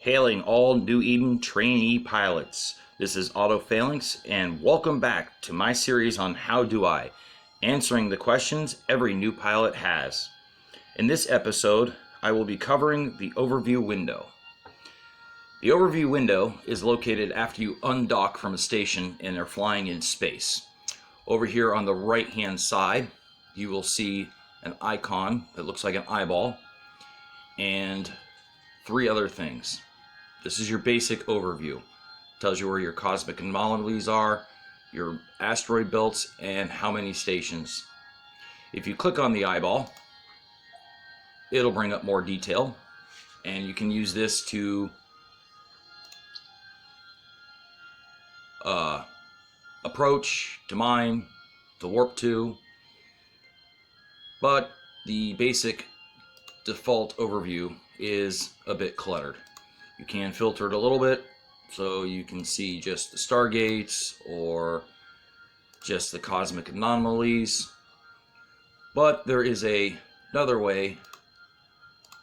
Hailing all New Eden trainee pilots. This is Auto Phalanx, and welcome back to my series on How Do I, answering the questions every new pilot has. In this episode, I will be covering the overview window. The overview window is located after you undock from a station and are flying in space. Over here on the right hand side, you will see an icon that looks like an eyeball and three other things. This is your basic overview. It tells you where your cosmic anomalies are, your asteroid belts, and how many stations. If you click on the eyeball, it'll bring up more detail, and you can use this to approach, to mine, to warp to, but the basic default overview is a bit cluttered. You can filter it a little bit so you can see just the stargates or just the cosmic anomalies, but there is another way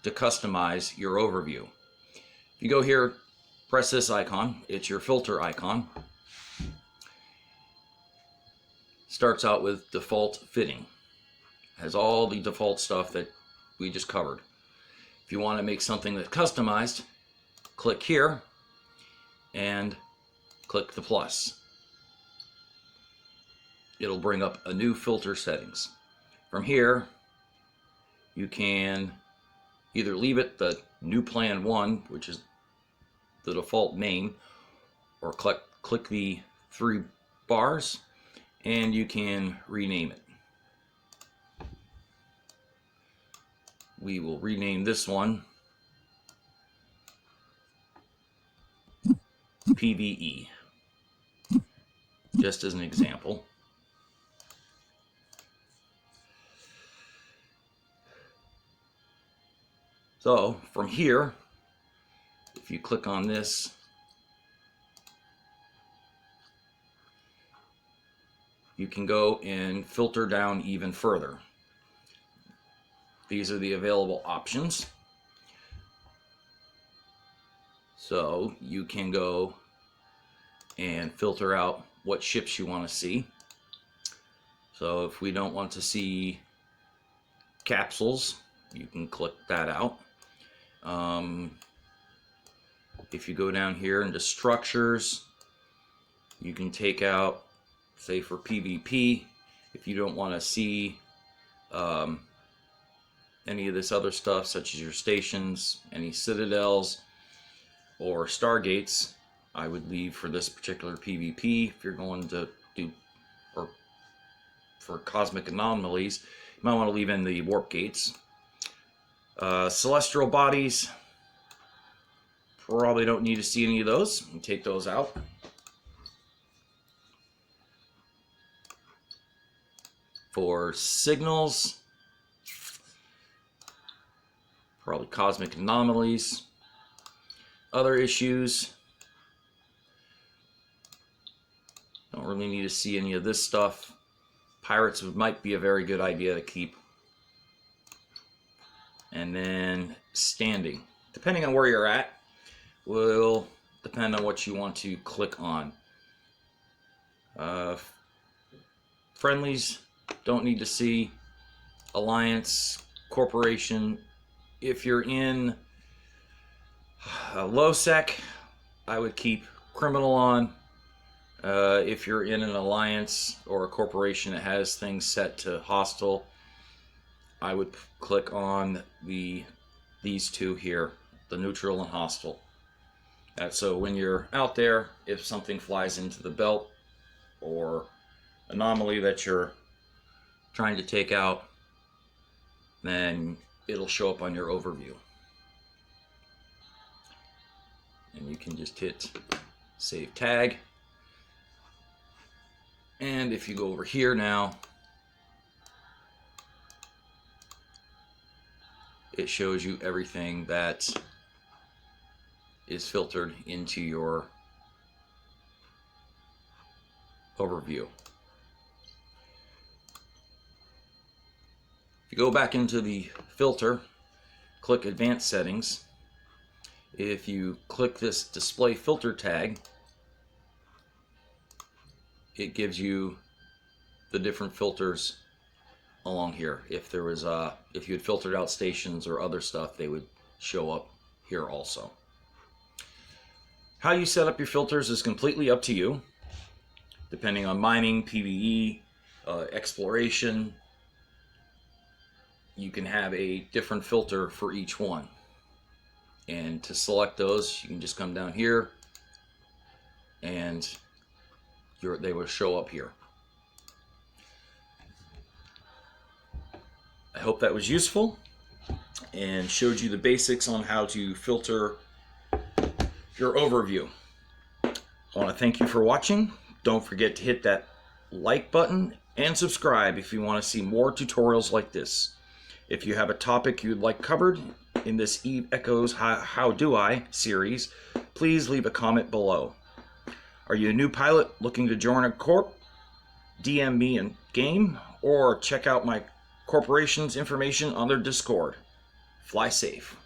to customize your overview. If you go here, press this icon, it's your filter icon. Starts out with default fitting. Has all the default stuff that we just covered. If you want to make something that's customized, click here and click the plus. It'll bring up a new filter settings. From here, you can either leave it the new plan 1, which is the default name, or click the 3 bars and you can rename it. We will rename this one PVE, just as an example. So from here, if you click on this, you can go and filter down even further. These are the available options. So you can go and filter out what ships you want to see. So if we don't want to see capsules, you can click that out. If you go down here into structures, you can take out, say for PvP, if you don't want to see any of this other stuff, such as your stations, any citadels, or stargates, I would leave for this particular PvP. If you're going to do, or for cosmic anomalies, you might want to leave in the warp gates. Celestial bodies, probably don't need to see any of those. You can take those out. For signals, probably cosmic anomalies. Other issues, don't really need to see any of this stuff. Pirates might be a very good idea to keep. And then standing, depending on where you're at, will depend on what you want to click on. Friendlies, don't need to see. Alliance, corporation. If you're in low sec, I would keep criminal on. If you're in an alliance or a corporation that has things set to hostile, I would click on these two here, the neutral and hostile. So when you're out there, if something flies into the belt or anomaly that you're trying to take out, then it'll show up on your overview. And you can just hit save tag. And if you go over here now, it shows you everything that is filtered into your overview. If you go back into the filter, click Advanced Settings, if you click this display filter tag, it gives you the different filters along here. If there was if you had filtered out stations or other stuff, they would show up here also. How you set up your filters is completely up to you, depending on mining, PvE, exploration. You can have a different filter for each one. And to select those, you can just come down here and they will show up here. I hope that was useful and showed you the basics on how to filter your overview. I want to thank you for watching. Don't forget to hit that like button and subscribe if you want to see more tutorials like this. If you have a topic you'd like covered in this Eve Echoes How Do I series, please leave a comment below. Are you a new pilot looking to join a corp? DM me in game or check out my corporation's information on their Discord. Fly safe.